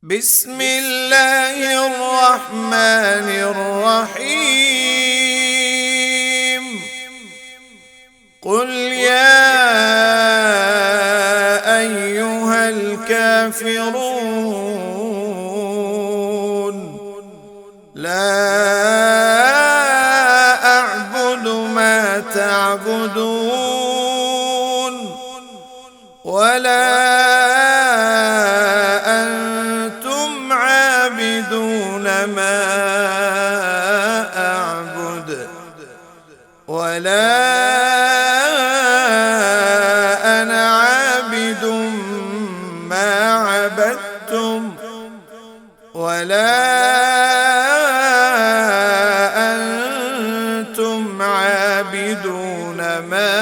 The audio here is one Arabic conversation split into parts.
بسم الله الرحمن الرحيم. قل يا أيها الكافرون لا أعبد ما تعبدون ولا أنتم عابدون ما أعبد ولا أنا عابد ما عبدتم ولا أنتم عابدون ما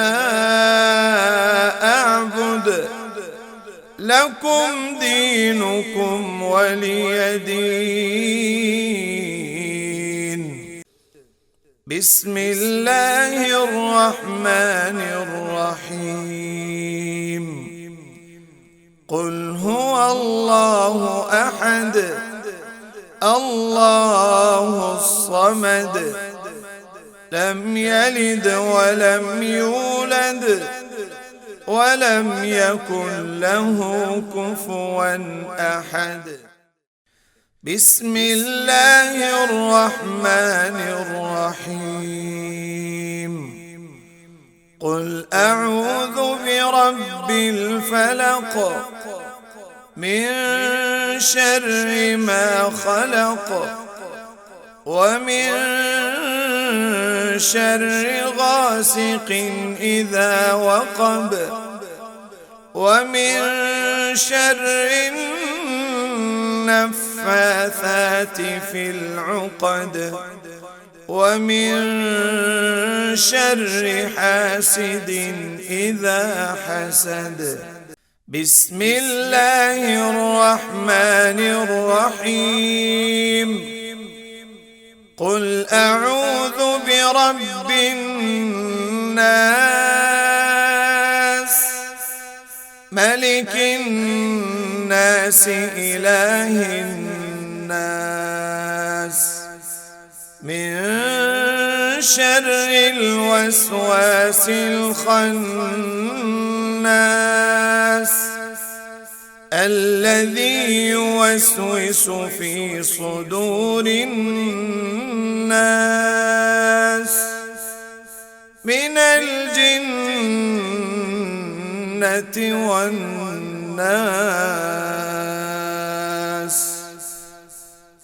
أعبد لكم دينكم ولي دين. بسم الله الرحمن الرحيم. قل هو الله أحد الله الصمد لم يلد ولم يولد ولم يكن له كفوا أحد. بسم الله الرحمن الرحيم. قل أعوذ برب الفلق من شر ما خلق ومن شر غاسق إذا وقب ومن شر النفاثات في العقد ومن شر حاسد إذا حسد. بسم الله الرحمن الرحيم. قل أعوذ برب الناس ملك الناس إله الناس من شر الوسواس الخناس الذي يوسوس في صدور الناس من الجنة والناس.